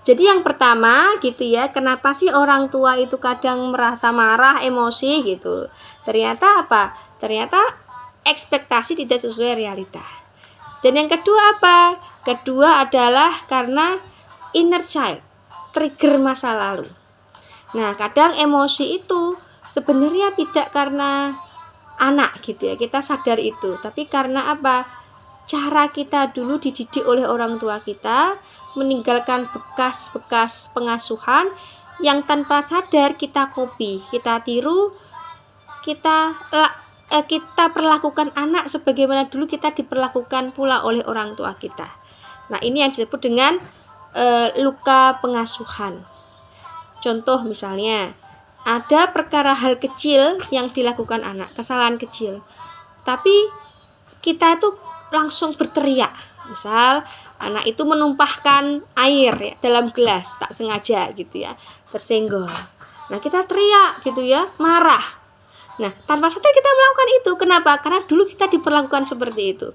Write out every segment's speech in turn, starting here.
Jadi yang pertama gitu ya, kenapa sih orang tua itu kadang merasa marah, emosi gitu. Ternyata apa? Ternyata ekspektasi tidak sesuai realita. Dan yang kedua apa? Kedua adalah karena inner child, trigger masa lalu. Nah, kadang emosi itu sebenarnya tidak karena anak gitu ya, kita sadar itu. Tapi karena apa? Cara kita dulu dididik oleh orang tua kita, meninggalkan bekas-bekas pengasuhan yang tanpa sadar kita copy, kita tiru, kita perlakukan anak sebagaimana dulu kita diperlakukan pula oleh orang tua kita. Nah, ini yang disebut dengan luka pengasuhan. Contoh misalnya, ada perkara hal kecil yang dilakukan anak, kesalahan kecil, tapi kita itu langsung berteriak. Misal anak itu menumpahkan air ya, dalam gelas tak sengaja gitu ya, tersenggol. Nah, kita teriak gitu ya, marah. Nah, tanpa sadar kita melakukan itu. Kenapa? Karena dulu kita diperlakukan seperti itu.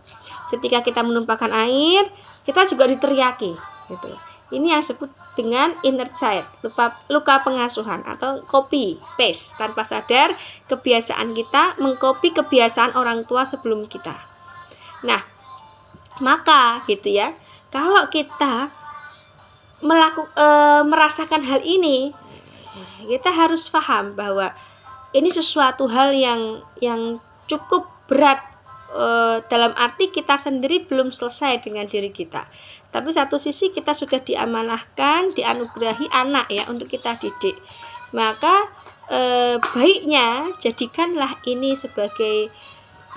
Ketika kita menumpahkan air, kita juga diteriaki gitu. Ini yang disebut dengan inner child, luka pengasuhan atau copy paste. Tanpa sadar kebiasaan kita mengcopy kebiasaan orang tua sebelum kita. Nah, maka gitu ya, kalau kita merasakan hal ini, kita harus paham bahwa ini sesuatu hal yang cukup berat, dalam arti kita sendiri belum selesai dengan diri kita. Tapi satu sisi kita sudah diamanahkan, dianugerahi anak ya untuk kita didik. Maka baiknya jadikanlah ini sebagai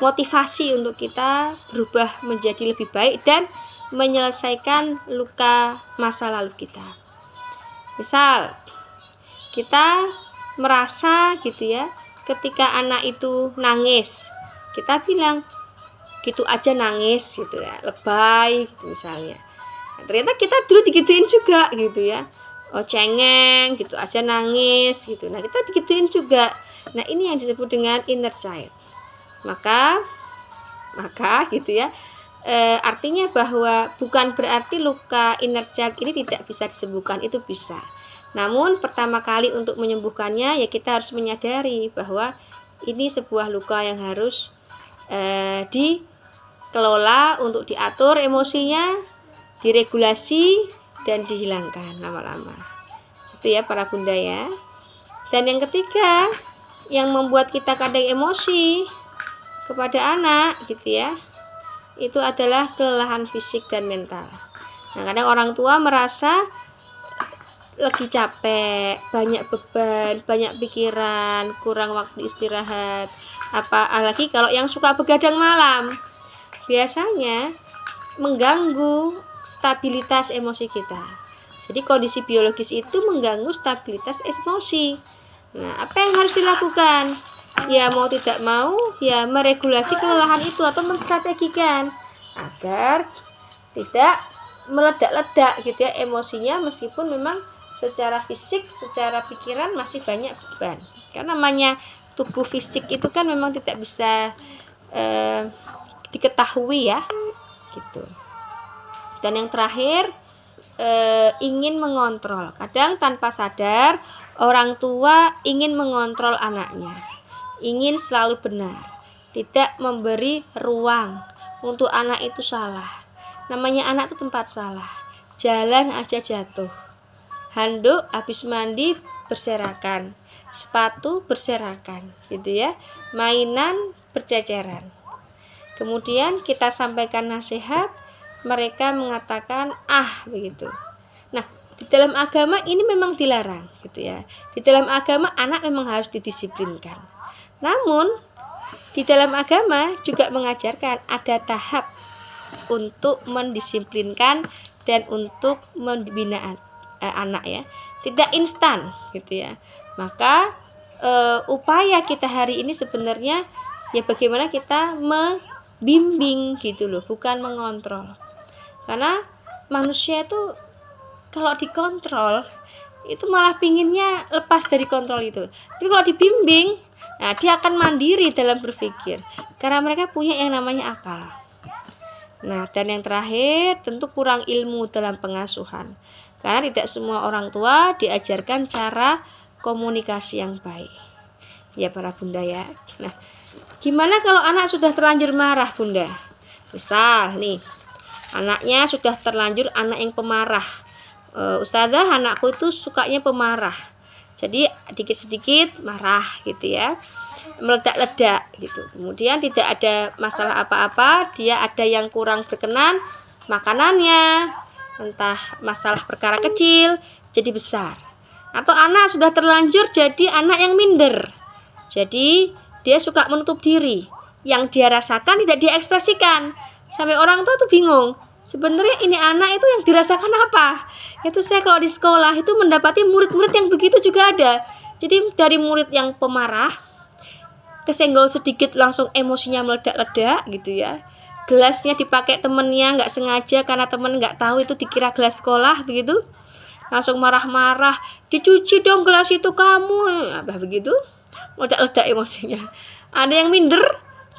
motivasi untuk kita berubah menjadi lebih baik dan menyelesaikan luka masa lalu kita. Misal kita merasa gitu ya, ketika anak itu nangis, kita bilang gitu aja nangis gitu ya, lebay gitu misalnya. Nah, ternyata kita dulu digituin juga gitu ya, oh cengeng gitu aja nangis gitu. Nah, kita digituin juga. Nah, ini yang disebut dengan inner child. Maka gitu ya, artinya bahwa bukan berarti luka inner child ini tidak bisa disembuhkan, itu bisa. Namun pertama kali untuk menyembuhkannya ya kita harus menyadari bahwa ini sebuah luka yang harus dikelola, untuk diatur emosinya, diregulasi dan dihilangkan lama-lama. Itu ya para bunda ya. Dan yang ketiga yang membuat kita kadang emosi kepada anak gitu ya, itu adalah kelelahan fisik dan mental. Nah, kadang orang tua merasa lagi capek, banyak beban, banyak pikiran, kurang waktu istirahat. Apalagi kalau yang suka begadang malam, biasanya mengganggu stabilitas emosi kita. Jadi kondisi biologis itu mengganggu stabilitas emosi. Nah, apa yang harus dilakukan? Ya mau tidak mau ya meregulasi kelelahan itu atau menstrategikan agar tidak meledak-ledak gitu ya emosinya, meskipun memang secara fisik, secara pikiran masih banyak beban. Karena namanya tubuh fisik itu kan memang tidak bisa diketahui ya gitu. Dan yang terakhir, ingin mengontrol. Kadang tanpa sadar orang tua ingin mengontrol anaknya, ingin selalu benar, tidak memberi ruang untuk anak itu salah. Namanya anak itu tempat salah, jalan aja jatuh, handuk habis mandi berserakan, sepatu berserakan gitu ya, mainan berceceran. Kemudian kita sampaikan nasihat, mereka mengatakan begitu. Nah, di dalam agama ini memang dilarang gitu ya. Di dalam agama anak memang harus didisiplinkan. Namun di dalam agama juga mengajarkan ada tahap untuk mendisiplinkan dan untuk membina anak ya. Tidak instan gitu ya. Maka upaya kita hari ini sebenarnya ya bagaimana kita membimbing gitu loh, bukan mengontrol. Karena manusia itu kalau dikontrol itu malah pinginnya lepas dari kontrol itu. Tapi kalau dibimbing, nah dia akan mandiri dalam berpikir karena mereka punya yang namanya akal. Nah, dan yang terakhir tentu kurang ilmu dalam pengasuhan. Karena tidak semua orang tua diajarkan cara komunikasi yang baik. Ya para bunda ya. Nah, gimana kalau anak sudah terlanjur marah bunda? Misal nih, anaknya sudah terlanjur anak yang pemarah. Ustazah, anakku itu sukanya pemarah. Jadi sedikit-sedikit marah gitu ya. Meledak-ledak gitu. Kemudian tidak ada masalah apa-apa, dia ada yang kurang berkenan makanannya, entah masalah perkara kecil jadi besar. Atau anak sudah terlanjur jadi anak yang minder. Jadi dia suka menutup diri. Yang dia rasakan tidak dia ekspresikan. Sampai orang tua tuh bingung. Sebenarnya ini anak itu yang dirasakan apa? Itu saya kalau di sekolah itu mendapati murid-murid yang begitu juga ada. Jadi dari murid yang pemarah, kesenggol sedikit langsung emosinya meledak-ledak gitu ya. Gelasnya dipakai temennya nggak sengaja karena temen nggak tahu itu dikira gelas sekolah begitu. Langsung marah-marah, dicuci dong gelas itu kamu, apa begitu? Meledak-ledak emosinya. Ada yang minder,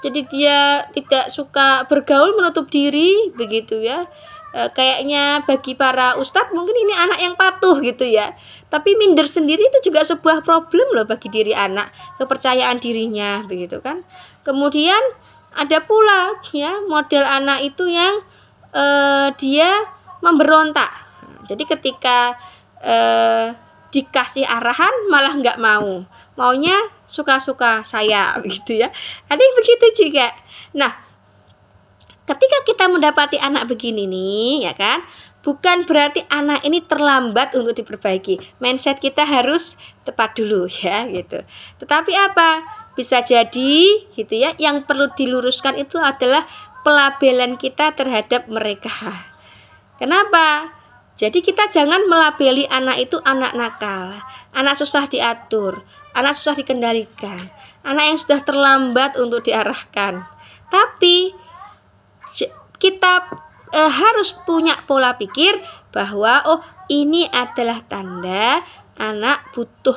jadi dia tidak suka bergaul, menutup diri begitu ya. Kayaknya bagi para ustadz mungkin ini anak yang patuh gitu ya, tapi minder sendiri itu juga sebuah problem loh bagi diri anak, kepercayaan dirinya begitu kan. Kemudian ada pula ya model anak itu yang dia memberontak. Jadi ketika dikasih arahan malah nggak mau, maunya suka-suka saya begitu ya. Ada yang begitu juga. Nah, ketika kita mendapati anak begini nih, ya kan, bukan berarti anak ini terlambat untuk diperbaiki. Mindset kita harus tepat dulu ya, gitu. Tetapi apa? Bisa jadi, gitu ya, yang perlu diluruskan itu adalah pelabelan kita terhadap mereka. Kenapa? Jadi kita jangan melabeli anak itu anak nakal, anak susah diatur, anak susah dikendalikan, anak yang sudah terlambat untuk diarahkan. Tapi kita harus punya pola pikir bahwa oh ini adalah tanda anak butuh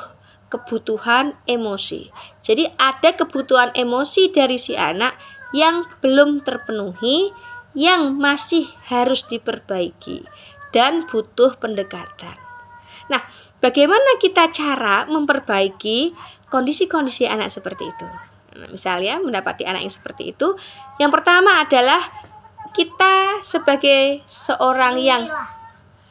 kebutuhan emosi. Jadi ada kebutuhan emosi dari si anak yang belum terpenuhi, yang masih harus diperbaiki dan butuh pendekatan. Nah, bagaimana kita cara memperbaiki kondisi-kondisi anak seperti itu? Nah, misalnya mendapati anak yang seperti itu, yang pertama adalah kita sebagai seorang yang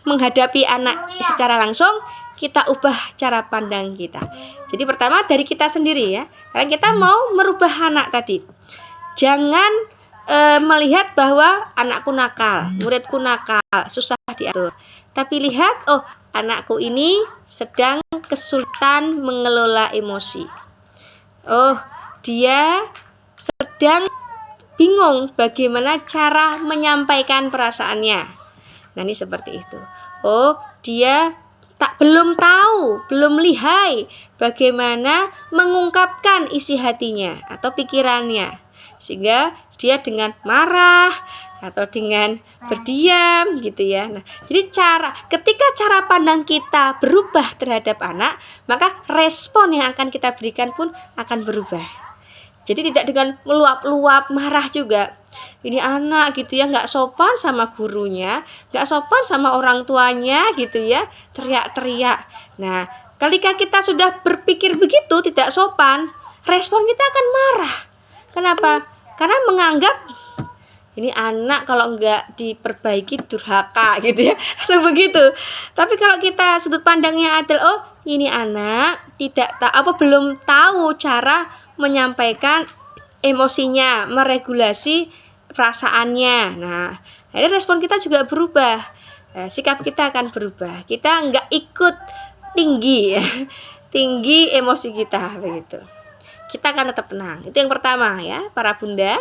menghadapi anak secara langsung, kita ubah cara pandang kita. Jadi pertama dari kita sendiri ya, karena kita mau merubah anak tadi. Jangan melihat bahwa anakku nakal, muridku nakal, susah diatur. Tapi lihat, oh anakku ini sedang kesulitan mengelola emosi. Oh, dia sedang bingung bagaimana cara menyampaikan perasaannya. Nah, ini seperti itu. Oh, dia belum tahu, belum lihai bagaimana mengungkapkan isi hatinya atau pikirannya. Sehingga dia dengan marah atau dengan berdiam gitu ya. Nah, jadi ketika cara pandang kita berubah terhadap anak, maka respon yang akan kita berikan pun akan berubah. Jadi tidak dengan meluap-luap marah juga. Ini anak gitu ya, nggak sopan sama gurunya, nggak sopan sama orang tuanya gitu ya, teriak-teriak. Nah, ketika kita sudah berpikir begitu tidak sopan, respon kita akan marah. Kenapa? Karena menganggap ini anak kalau nggak diperbaiki durhaka gitu ya, begitu. Tapi kalau kita sudut pandangnya adalah oh ini anak belum tahu cara menyampaikan emosinya, meregulasi perasaannya. Nah, akhirnya respon kita juga berubah, sikap kita akan berubah. Kita nggak ikut tinggi ya, tinggi emosi kita begitu. Kita akan tetap tenang. Itu yang pertama ya, para bunda.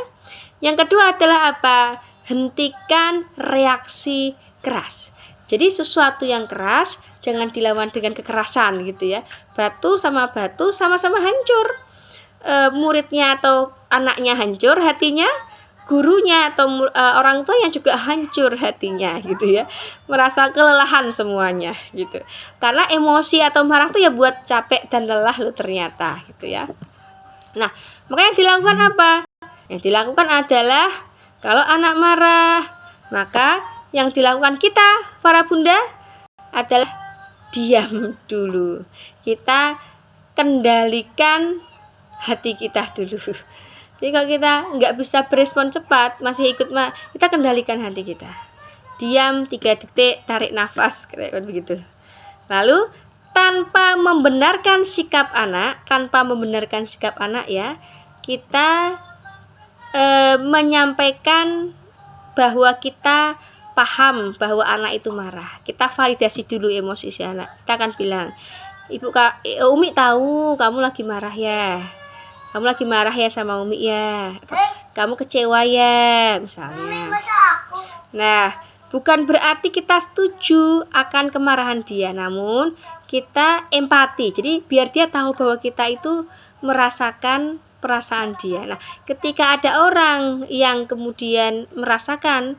Yang kedua adalah apa? Hentikan reaksi keras. Jadi sesuatu yang keras jangan dilawan dengan kekerasan gitu ya. Batu sama batu sama-sama hancur. Muridnya atau anaknya hancur hatinya, gurunya atau orang tua yang juga hancur hatinya gitu ya. Merasa kelelahan semuanya gitu. Karena emosi atau marah tuh ya buat capek dan lelah lo ternyata gitu ya. Nah, maka yang dilakukan apa? Yang dilakukan adalah Kalau anak marah, maka yang dilakukan kita para bunda adalah diam dulu. Kita kendalikan hati kita dulu. Jadi kalau kita nggak bisa berespon cepat, masih ikut kita kendalikan hati kita. Diam 3 detik, tarik nafas, kayak begitu. Lalu tanpa membenarkan sikap anak ya, kita menyampaikan bahwa kita paham bahwa anak itu marah. Kita validasi dulu emosi si anak. Kita akan bilang, Umi tahu kamu lagi marah ya. Kamu lagi marah ya sama Umi ya. Kamu kecewa ya, misalnya. Nah, bukan berarti kita setuju akan kemarahan dia, namun kita empati. Jadi biar dia tahu bahwa kita itu merasakan perasaan dia. Nah, ketika ada orang yang kemudian merasakan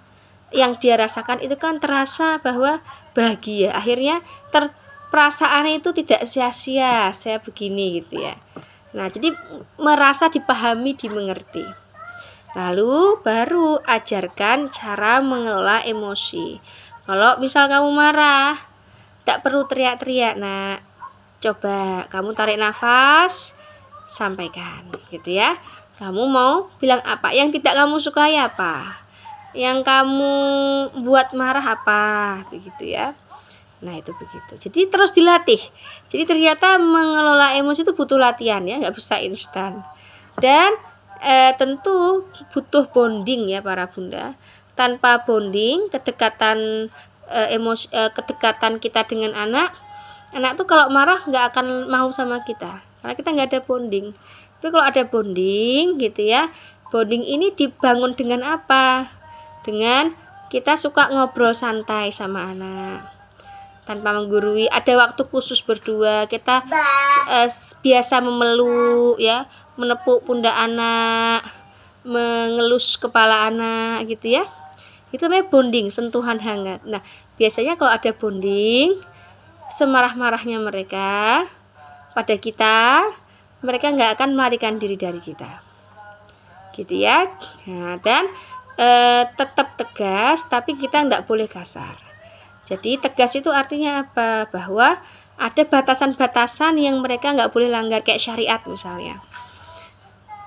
yang dia rasakan, itu kan terasa bahwa bahagia. Akhirnya perasaannya itu tidak sia-sia, saya begini gitu ya. Nah, jadi merasa dipahami, dimengerti. Lalu baru ajarkan cara mengelola emosi. Kalau misal kamu marah, tak perlu teriak-teriak, nak. Coba kamu tarik nafas, sampaikan gitu ya. Kamu mau bilang apa? Yang tidak kamu sukai apa? Yang kamu buat marah apa? Begitu ya. Nah, itu begitu. Jadi terus dilatih. Jadi ternyata mengelola emosi itu butuh latihan ya, nggak bisa instan. Dan tentu butuh bonding ya para bunda. Tanpa bonding, kedekatan kedekatan kita dengan anak tuh kalau marah nggak akan mau sama kita, karena kita nggak ada bonding. Tapi kalau ada bonding gitu ya, bonding ini dibangun dengan apa? Dengan kita suka ngobrol santai sama anak tanpa menggurui, ada waktu khusus berdua, kita biasa memeluk ya, menepuk pundak anak, mengelus kepala anak gitu ya. Itu namanya bonding, sentuhan hangat. Nah, biasanya kalau ada bonding, semarah-marahnya mereka pada kita, mereka nggak akan melarikan diri dari kita gitu ya. Nah, dan tetap tegas, tapi kita nggak boleh kasar. Jadi tegas itu artinya apa? Bahwa ada batasan-batasan yang mereka nggak boleh langgar, kayak syariat misalnya.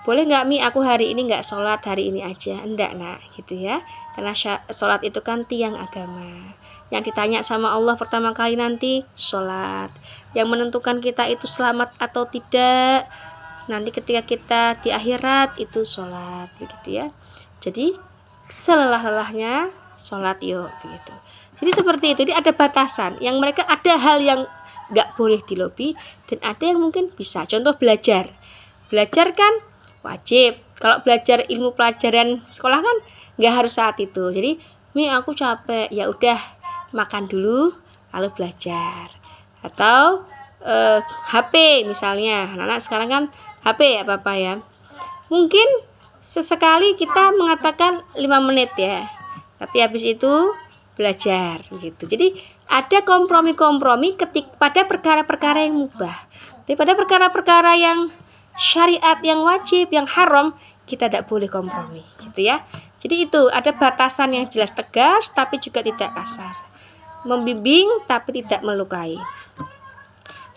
Boleh nggak Mi, aku hari ini nggak sholat, hari ini aja. Enggak nak, gitu ya. Karena sholat itu kan tiang agama. Yang ditanya sama Allah pertama kali nanti sholat. Yang menentukan kita itu selamat atau tidak nanti ketika kita di akhirat itu sholat, begitu ya. Jadi selelah-lelahnya sholat yuk, begitu. Jadi seperti itu. Jadi ada batasan. Yang mereka ada hal yang nggak boleh dilobi dan ada yang mungkin bisa. Contoh belajar. Belajar kan wajib. Kalau belajar ilmu pelajaran sekolah kan nggak harus saat itu. Jadi Mi aku capek, ya udah makan dulu lalu belajar. Atau HP misalnya. Anak-anak sekarang kan HP ya Papa ya. Mungkin sesekali kita mengatakan 5 menit ya. Tapi habis itu belajar gitu. Jadi ada kompromi-kompromi pada perkara-perkara yang mubah. Tapi pada perkara-perkara yang syariat, yang wajib, yang haram, kita tidak boleh kompromi gitu ya. Jadi itu ada batasan yang jelas, tegas tapi juga tidak kasar. Membimbing tapi tidak melukai.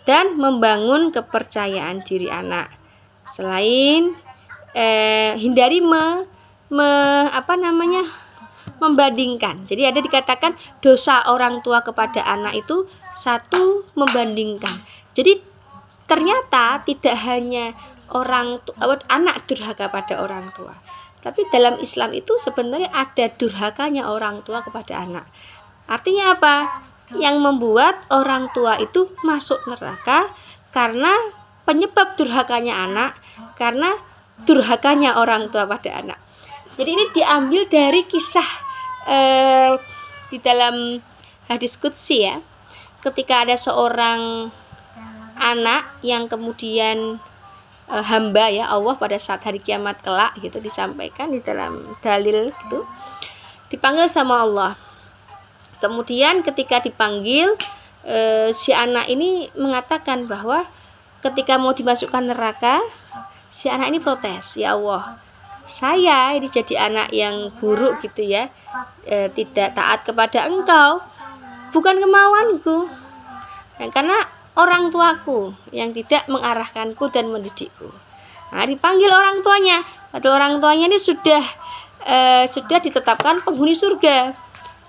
Dan membangun kepercayaan diri anak. Selain hindari membandingkan. Jadi ada dikatakan dosa orang tua kepada anak itu 1 membandingkan. Jadi ternyata tidak hanya anak durhaka pada orang tua, tapi dalam Islam itu sebenarnya ada durhakanya orang tua kepada anak. Artinya apa? Yang membuat orang tua itu masuk neraka karena penyebab durhakanya anak, karena durhakanya orang tua pada anak. Jadi ini diambil dari kisah di dalam hadis qudsi ya. Ketika ada seorang anak yang kemudian hamba ya Allah pada saat hari kiamat kelak gitu, disampaikan di dalam dalil itu, dipanggil sama Allah. Kemudian ketika dipanggil si anak ini mengatakan bahwa ketika mau dimasukkan neraka, si anak ini protes, ya Allah, saya ini jadi anak yang buruk gitu ya, tidak taat kepada engkau, bukan kemauanku. Nah, karena orang tuaku yang tidak mengarahkanku dan mendidikku. Nah, dipanggil orang tuanya. Padahal orang tuanya ini sudah ditetapkan penghuni surga.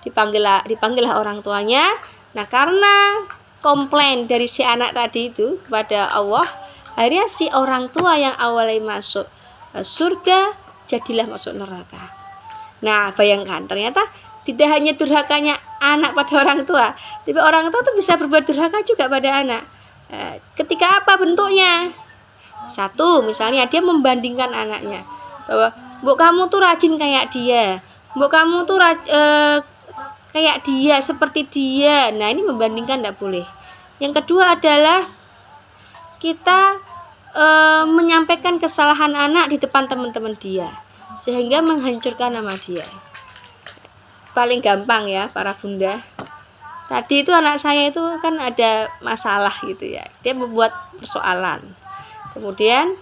Dipanggillah orang tuanya. Nah, karena komplain dari si anak tadi itu kepada Allah, akhirnya si orang tua yang awalnya masuk surga jadilah masuk neraka. Nah, bayangkan ternyata tidak hanya durhakanya anak pada orang tua, tapi orang tua tuh bisa berbuat durhaka juga pada anak. Ketika apa bentuknya? Satu, misalnya dia membandingkan anaknya bahwa "Mbok kamu tuh rajin kayak dia, mbok kamu tuh kayak dia, seperti dia." Nah, ini membandingkan tidak boleh. Yang kedua adalah kita menyampaikan kesalahan anak di depan teman-teman dia, sehingga menghancurkan nama dia. Paling gampang ya para bunda. Tadi itu anak saya itu kan ada masalah gitu ya, dia membuat persoalan. Kemudian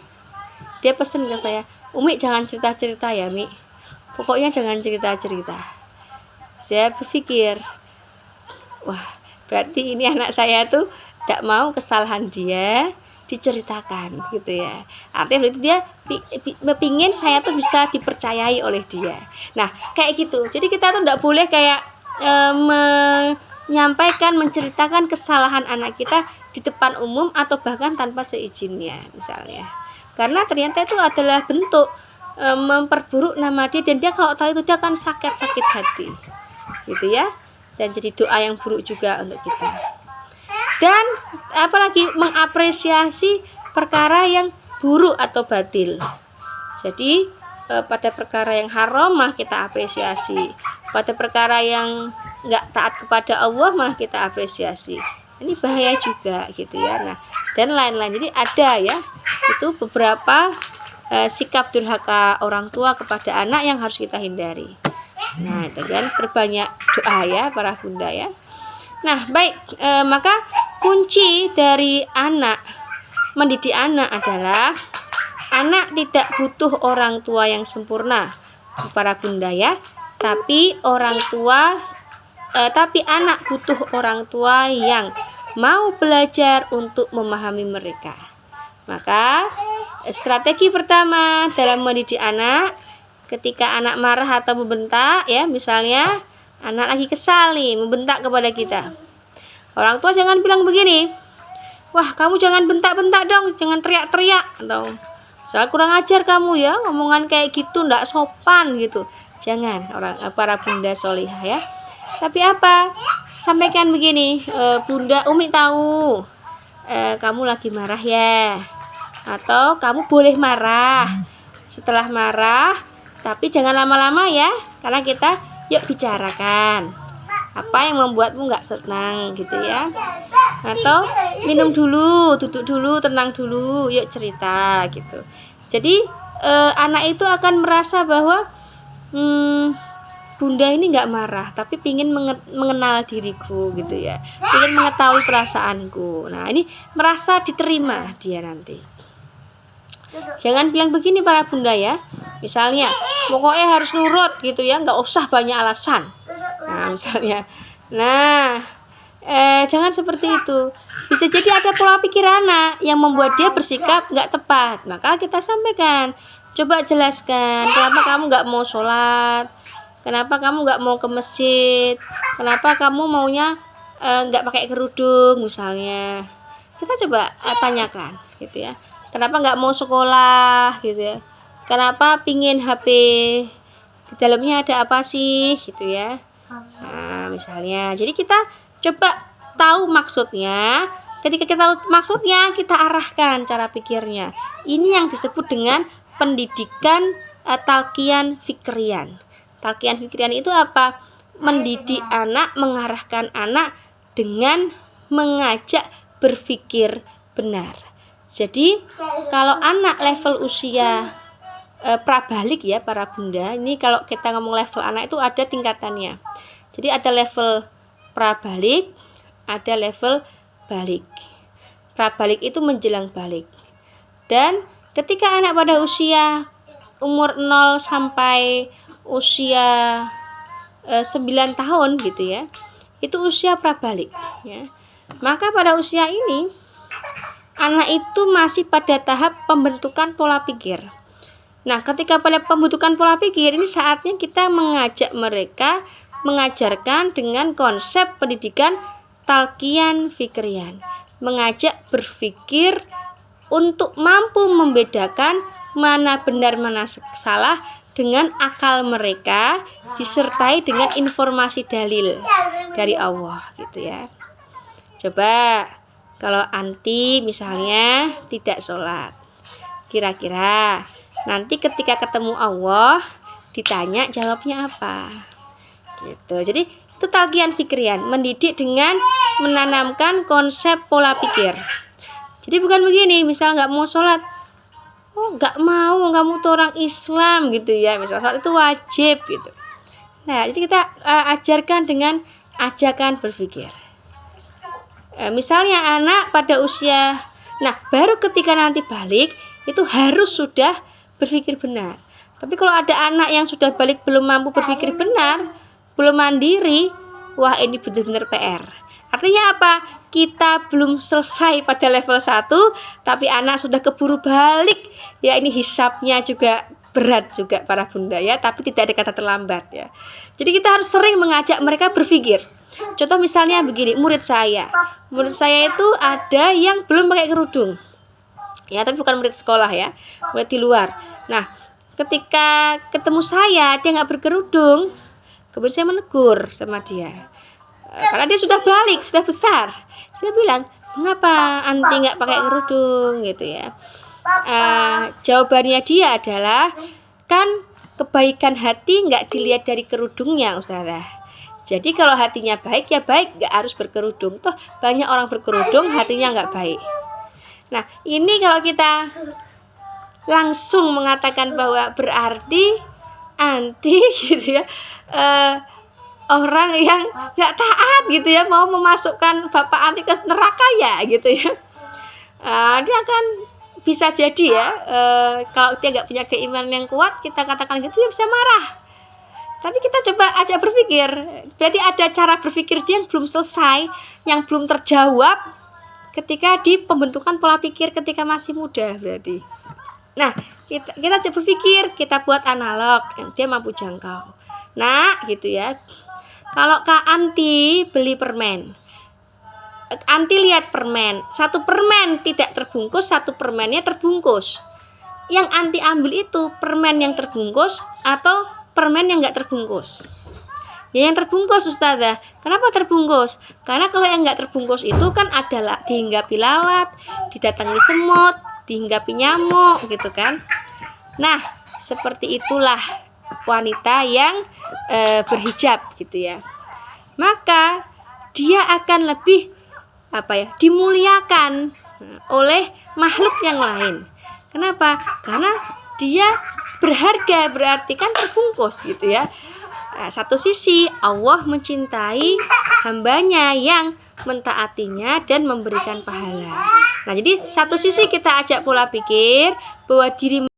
dia pesen ke saya, "Umi jangan cerita-cerita ya Mi, pokoknya jangan cerita-cerita." Saya berpikir, wah berarti ini anak saya tuh tidak mau kesalahan dia diceritakan gitu ya. Artinya berarti dia pingin saya tuh bisa dipercayai oleh dia. Nah kayak gitu. Jadi kita tuh tidak boleh kayak menyampaikan, menceritakan kesalahan anak kita di depan umum atau bahkan tanpa seizinnya misalnya. Karena ternyata itu adalah bentuk memperburuk nama dia, dan dia kalau tahu itu dia akan sakit hati gitu ya, dan jadi doa yang buruk juga untuk kita. Dan apalagi mengapresiasi perkara yang buruk atau batil. Jadi pada perkara yang haram malah kita apresiasi, pada perkara yang nggak taat kepada Allah malah kita apresiasi. Ini bahaya juga gitu ya. Nah, dan lain-lain. Jadi ada ya, itu beberapa sikap durhaka orang tua kepada anak yang harus kita hindari. Nah, itu kan perbanyak doa ya para bunda ya. Nah, baik, maka kunci dari mendidik anak adalah anak tidak butuh orang tua yang sempurna para bunda ya, tapi anak butuh orang tua yang mau belajar untuk memahami mereka. Maka strategi pertama dalam mendidik anak, ketika anak marah atau membentak ya, misalnya anak lagi kesal nih, membentak kepada kita. Orang tua jangan bilang begini, "Wah, kamu jangan bentak-bentak dong, jangan teriak-teriak." Atau, "Soal kurang ajar kamu ya, ngomongan kayak gitu ndak sopan gitu." Jangan para bunda solihah ya. Tapi apa? Sampaikan begini, "Bunda, Umi tahu kamu lagi marah ya. Atau kamu boleh marah. Setelah marah, tapi jangan lama-lama ya, karena kita yuk bicarakan apa yang membuatmu nggak senang gitu ya. Atau minum dulu, duduk dulu, tenang dulu, yuk cerita gitu." Jadi anak itu akan merasa bahwa bunda ini nggak marah, tapi pingin mengenal diriku gitu ya, pingin mengetahui perasaanku. Nah, ini merasa diterima dia nanti. Jangan bilang begini para bunda ya, misalnya pokoknya harus nurut gitu ya, nggak usah banyak alasan. Nah misalnya, jangan seperti itu. Bisa jadi ada pola pikir anak yang membuat dia bersikap nggak tepat. Maka kita sampaikan, coba jelaskan kenapa kamu nggak mau sholat, kenapa kamu nggak mau ke masjid, kenapa kamu maunya nggak pakai kerudung misalnya. Kita coba tanyakan gitu ya, kenapa nggak mau sekolah gitu ya, kenapa pingin HP, di dalamnya ada apa sih gitu ya. Nah misalnya, jadi kita coba tahu maksudnya. Ketika kita tahu maksudnya, kita arahkan cara pikirnya. Ini yang disebut dengan pendidikan talqiyan fikrian. Talqiyan fikrian itu apa? Mendidik anak, mengarahkan anak dengan mengajak berpikir benar. Jadi kalau anak level usia prabalik ya para bunda, ini kalau kita ngomong level anak itu ada tingkatannya. Jadi ada level prabalik, ada level balik. Prabalik itu menjelang balik. Dan ketika anak pada usia umur 0 sampai usia 9 tahun gitu ya, itu usia prabalik ya. Maka pada usia ini anak itu masih pada tahap pembentukan pola pikir. Nah, ketika pada pembentukan pola pikir ini saatnya kita mengajak mereka mengajarkan dengan konsep pendidikan talqiyan fikriyan, mengajak berpikir untuk mampu membedakan mana benar mana salah dengan akal mereka disertai dengan informasi dalil dari Allah gitu ya. Coba kalau anti misalnya tidak sholat, kira-kira nanti ketika ketemu Allah ditanya jawabnya apa gitu. Jadi itu talqiyan fikriyan, mendidik dengan menanamkan konsep pola pikir. Jadi bukan begini, misal nggak mau sholat, oh nggak mau, kamu tuh orang Islam gitu ya, misal sholat itu wajib gitu. Nah, jadi kita ajarkan dengan ajakan berpikir. Misalnya anak pada usia, nah baru ketika nanti balik itu harus sudah berpikir benar. Tapi kalau ada anak yang sudah balik belum mampu berpikir benar, belum mandiri, wah ini benar-benar PR. Artinya apa? Kita belum selesai pada level 1, tapi anak sudah keburu balik. Ya ini hisapnya juga berat juga para bunda ya, tapi tidak ada kata terlambat ya. Jadi kita harus sering mengajak mereka berpikir. Contoh misalnya begini, murid saya itu ada yang belum pakai kerudung. Ya, tapi bukan murid sekolah ya, murid di luar. Nah, ketika ketemu saya, dia nggak berkerudung, kemudian saya menegur sama dia. Karena dia sudah balik, sudah besar. Saya bilang, mengapa anti nggak pakai kerudung gitu ya. Jawabannya dia adalah, kan kebaikan hati nggak dilihat dari kerudungnya, Ustazah. Jadi kalau hatinya baik ya baik, nggak harus berkerudung. Toh banyak orang berkerudung hatinya nggak baik. Nah ini kalau kita langsung mengatakan bahwa berarti anti gitu ya, orang yang nggak taat gitu ya, mau memasukkan bapak anti ke neraka ya gitu ya. Dia akan bisa jadi ya, kalau dia nggak punya keimanan yang kuat, kita katakan gitu ya bisa marah. Tapi kita coba aja berpikir, berarti ada cara berpikir dia yang belum selesai, yang belum terjawab ketika di pembentukan pola pikir ketika masih muda berarti. Nah, kita aja berpikir, kita buat analog yang dia mampu jangkau. Nah, gitu ya. Kalau Kak Anti beli permen, Anti lihat permen, satu permen tidak terbungkus, satu permennya terbungkus. Yang Anti ambil itu permen yang terbungkus atau permen yang nggak terbungkus? Ya yang terbungkus, Ustazah. Kenapa terbungkus? Karena kalau yang nggak terbungkus itu kan adalah dihinggapi lalat, didatangi semut, dihinggapi nyamuk gitu kan. Nah seperti itulah wanita yang berhijab gitu ya. Maka dia akan lebih dimuliakan oleh makhluk yang lain. Kenapa? Karena dia berharga, berarti kan terbungkus gitu ya. Satu sisi Allah mencintai hambanya yang mentaatinya dan memberikan pahala. Nah jadi satu sisi kita ajak pola pikir bahwa diri